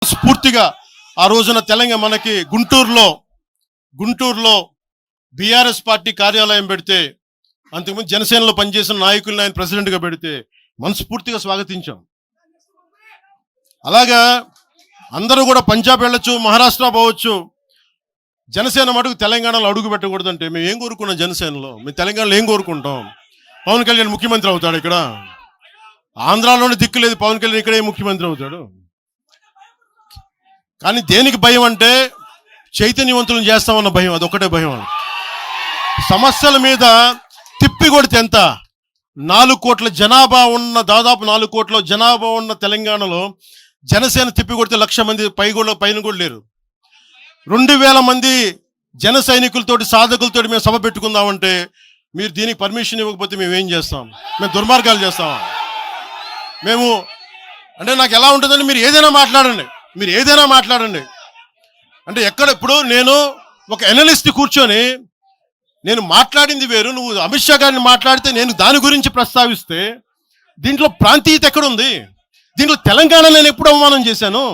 స్ఫూర్తిగా ఆ రోజున తెలంగాణ మనకి గుంటూరులో బీఆర్ఎస్ పార్టీ కార్యాలయం పెడితే అంతకుముందు జనసేనలో పనిచేసిన నాయకులను ఆయన ప్రెసిడెంట్గా పెడితే మనస్ఫూర్తిగా స్వాగతించాం. అలాగా అందరూ కూడా పంజాబ్ వెళ్ళొచ్చు, మహారాష్ట్ర పోవచ్చు, జనసేన మటుకు తెలంగాణలో అడుగు పెట్టకూడదంటే మేము ఏం కోరుకున్నాం? జనసేనలో మేము తెలంగాణలో ఏం కోరుకుంటాం? పవన్ కళ్యాణ్ ముఖ్యమంత్రి అవుతాడు ఇక్కడ. ఆంధ్రాలోనే దిక్కు లేదు, పవన్ కళ్యాణ్ ఇక్కడే ముఖ్యమంత్రి అవుతాడు. కానీ దేనికి భయం అంటే చైతన్యవంతులను చేస్తామన్న భయం, అదొక్కటే భయం. సమస్యల మీద తిప్పి కొడితే ఎంత? 4 కోట్ల జనాభా ఉన్న, దాదాపు 4 కోట్ల జనాభా ఉన్న తెలంగాణలో జనసేన తిప్పి కొడితే 1,00,000 మంది పైన కూడా లేరు. 2,000 మంది జన సైనికులతోటి, సాధకులతోటి మేము సభ పెట్టుకుందామంటే మీరు దీనికి పర్మిషన్ ఇవ్వకపోతే మేము ఏం చేస్తాం? మేము దుర్మార్గాలు చేస్తామా? మేము అంటే నాకు ఎలా ఉంటుందంటే మీరు ఏదైనా మాట్లాడండి అంటే ఎక్కడ. ఇప్పుడు నేను ఒక ఎనలిస్ట్ కూర్చొని నేను మాట్లాడింది వేరు, నువ్వు అమిత్ షా గారిని మాట్లాడితే నేను దాని గురించి ప్రస్తావిస్తే దీంట్లో ప్రాంతీయత ఎక్కడుంది? దీంట్లో తెలంగాణ నేను ఎప్పుడు అవమానం చేశాను?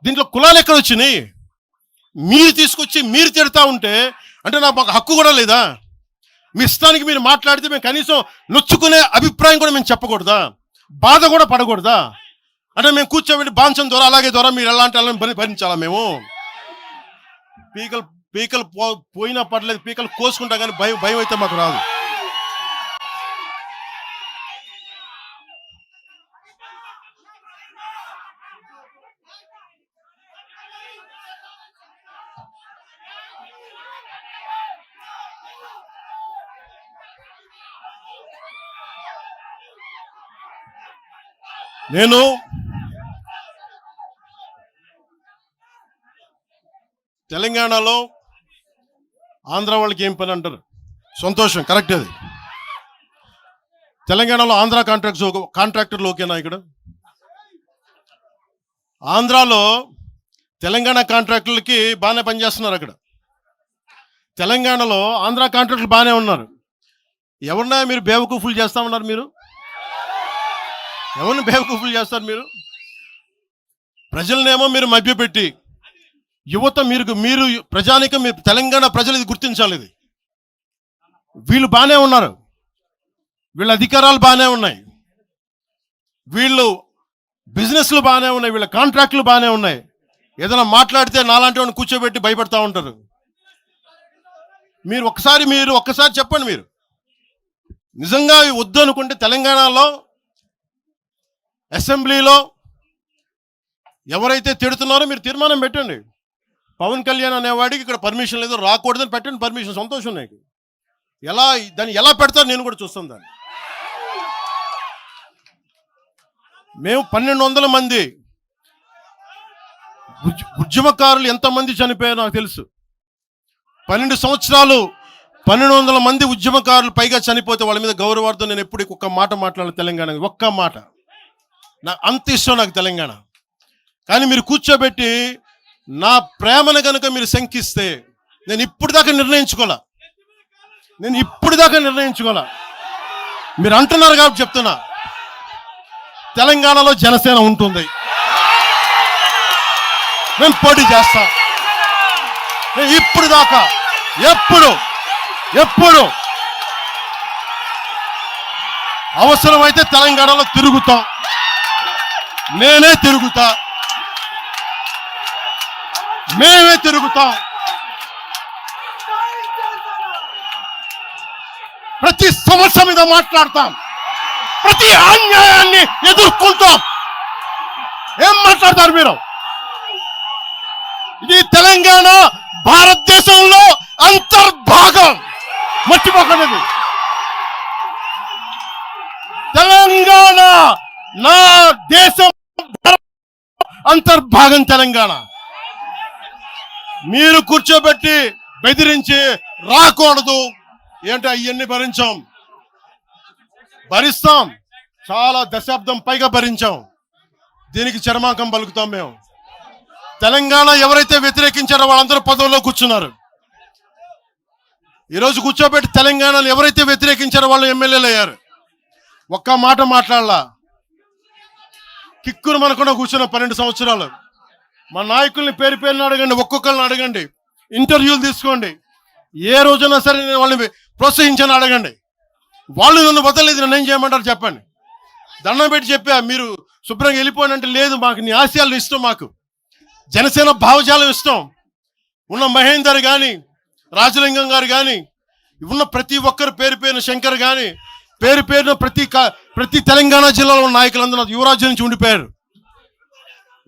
దీంట్లో కులాలు ఎక్కడ వచ్చినాయి? మీరు తీసుకొచ్చి మీరు తిడతా ఉంటే అంటే నాకు హక్కు కూడా లేదా? మీ ఇష్టానికి మీరు మాట్లాడితే మేము కనీసం నొచ్చుకునే అభిప్రాయం కూడా మేము చెప్పకూడదా? బాధ కూడా పడకూడదా? అంటే మేము కూర్చోబెట్టి బాంచం ద్వారా అలాగే ద్వారా మీరు ఎలాంటి వాళ్ళని భరించాలా? మేము పీకలు పోయినా పర్లేదు, పీకలు కోసుకుంటా, కానీ భయం అయితే మాకు రాదు. నేను తెలంగాణలో ఆంధ్ర వాళ్ళకి ఏం పని అంటారు? సంతోషం, కరెక్ట్. అది తెలంగాణలో ఆంధ్ర కాంట్రాక్టర్లు ఓకేనా? ఇక్కడ ఆంధ్రాలో తెలంగాణ కాంట్రాక్టర్లకి బాగానే పనిచేస్తున్నారు. అక్కడ తెలంగాణలో ఆంధ్ర కాంట్రాక్టర్లు బాగానే ఉన్నారు. ఎవరినా మీరు బేవకూఫులు చేస్తామన్నారు? మీరు ఎవరిని బేవకూఫులు చేస్తారు? మీరు ప్రజలనేమో మీరు మభ్యపెట్టి, యువత మీరు ప్రజానికం, మీరు తెలంగాణ ప్రజలు ఇది గుర్తించాలి. ఇది వీళ్ళు బాగానే ఉన్నారు, వీళ్ళ అధికారాలు బాగానే ఉన్నాయి, వీళ్ళు బిజినెస్లు బాగానే ఉన్నాయి, వీళ్ళ కాంట్రాక్టులు బాగానే ఉన్నాయి. ఏదైనా మాట్లాడితే నాలాంటి వాడిని కూర్చోబెట్టి భయపడతా ఉంటారు. మీరు ఒక్కసారి చెప్పండి. మీరు నిజంగా వద్దు అనుకుంటే తెలంగాణలో అసెంబ్లీలో ఎవరైతే తిడుతున్నారో మీరు తీర్మానం పెట్టండి. పవన్ కళ్యాణ్ అనేవాడికి ఇక్కడ పర్మిషన్ లేదు, రాకూడదని పెట్టండి పర్మిషన్. సంతోషం. నాకు దాన్ని ఎలా పెడతారు నేను కూడా చూస్తాను. దాన్ని మేము 1,200 మంది ఉద్యమకారులు ఎంతమంది చనిపోయారో నాకు తెలుసు. 12 సంవత్సరాలు 1,200 మంది ఉద్యమకారులు పైగా చనిపోతే వాళ్ళ మీద గౌరవార్థం నేను ఎప్పుడు ఒక్క మాట మాట్లాడాలి తెలంగాణ, ఒక్క మాట. నాకు అంత ఇష్టం నాకు తెలంగాణ. కానీ మీరు కూర్చోబెట్టి నా ప్రేమను కనుక మీరు శంకిస్తే నేను ఇప్పుడు దాకా నిర్ణయించుకోలే. మీరు అంటున్నారు కాబట్టి చెప్తున్నా, తెలంగాణలో జనసేన ఉంటుంది, మేము పోటీ చేస్తాం. నేను ఇప్పుడు దాకా ఎప్పుడు అవసరమైతే తెలంగాణలో తిరుగుతాం. నేనే తిరుగుతా, మేమే తిరుగుతాం. ప్రతి సమస్య మీద మాట్లాడతాం, ప్రతి అన్యాయాన్ని ఎదుర్కొంటాం. ఏం మాట్లాడతారు మీరు? ఇది తెలంగాణ భారతదేశంలో అంతర్భాగం, మర్చిపోకండి. తెలంగాణ నా దేశం అంతర్భాగం. తెలంగాణ మీరు కూర్చోబెట్టి బెదిరించి రాకూడదు ఏంటంటే అవన్నీ భరిస్తాం. చాలా దశాబ్దం పైగా భరించాం. దీనికి చర్మాంకం పలుకుతాం మేము. తెలంగాణ ఎవరైతే వ్యతిరేకించారో వాళ్ళందరూ పదవుల్లో కూర్చున్నారు. ఈరోజు కూర్చోబెట్టి తెలంగాణను ఎవరైతే వ్యతిరేకించారో వాళ్ళు ఎమ్మెల్యేలు అయ్యారు. ఒక్క మాట మాట్లాడలా, కిక్కురు మనకుండా కూర్చున్న 12 సంవత్సరాలు. మా నాయకుల్ని పేరు పేరుని అడగండి, ఒక్కొక్కరిని అడగండి, ఇంటర్వ్యూలు తీసుకోండి. ఏ రోజైనా సరే నేను వాళ్ళని ప్రోత్సహించాను అడగండి. వాళ్ళు నన్ను వదలలేదు, నన్ను ఏం చేయమంటారు చెప్పండి. దండం పెట్టి చెప్పా, మీరు శుభ్రంగా వెళ్ళిపోండి అంటే లేదు, మాకు నీ ఆశయాలు ఇష్టం, మాకు జనసేన భావజాలం ఇష్టం. ఉన్న మహేందర్ కానీ, రాజలింగం గారు కానీ, ఉన్న ప్రతి ఒక్కరు పేరు పేరున, శంకర్ కానీ పేరు పేరున ప్రతి తెలంగాణ జిల్లాలో ఉన్న నాయకులందరూ యువరాజ్యం నుంచి ఉండిపోయారు.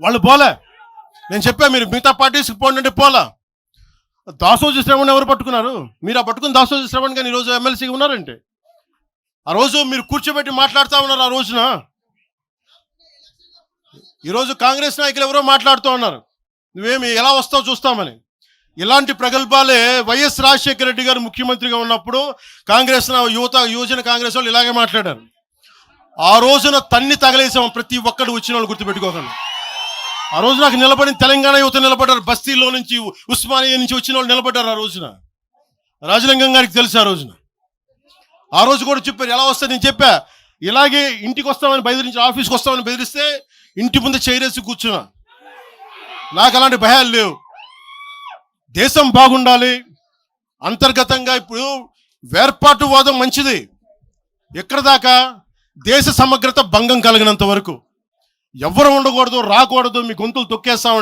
వాళ్ళు పోలే. నేను చెప్పా మీరు మిగతా పార్టీస్కి పోండి అంటే పోలా. దాసోజు శ్రవణ్ ఎవరు పట్టుకున్నారు? మీరు ఆ పట్టుకుని దాసోజు శ్రవణ్ కానీ ఈరోజు ఎమ్మెల్సీగా ఉన్నారంటే, ఆ రోజు మీరు కూర్చోబెట్టి మాట్లాడుతూ ఉన్నారు. ఆ రోజున ఈరోజు కాంగ్రెస్ నాయకులు ఎవరో మాట్లాడుతూ ఉన్నారు, నువ్వేమి ఎలా వస్తావు చూస్తామని. ఇలాంటి ప్రగల్భాలే వైఎస్ రాజశేఖర రెడ్డి గారు ముఖ్యమంత్రిగా ఉన్నప్పుడు కాంగ్రెస్ యువజన కాంగ్రెస్ వాళ్ళు ఇలాగే మాట్లాడారు. ఆ రోజున తన్ని తగలేసాం ప్రతి ఒక్కడు వచ్చిన వాళ్ళు, గుర్తుపెట్టుకోకండి. ఆ రోజు నాకు నిలబడిన తెలంగాణ యువత నిలబడ్డారు, బస్తీలో నుంచి, ఉస్మానియా నుంచి వచ్చిన వాళ్ళు నిలబడ్డారు. ఆ రోజున రాజలింగం గారికి తెలుసు. ఆ రోజు కూడా చెప్పారు ఎలా వస్తుంది. నేను చెప్పా, ఇలాగే ఇంటికి వస్తామని బెదిరించి, ఆఫీస్కి వస్తామని బెదిరిస్తే ఇంటి ముందు చైరేసి కూర్చున్నా. నాకు అలాంటి భయాలు లేవు. దేశం బాగుండాలి. అంతర్గతంగా ఇప్పుడు వేర్పాటువాదం మంచిది, ఎక్కడ దాకా దేశ సమగ్రత భంగం కలిగినంత వరకు. ఎవ్వరు ఉండకూడదు, రాకూడదు, మీ గొంతులు తొక్కేస్తామంటే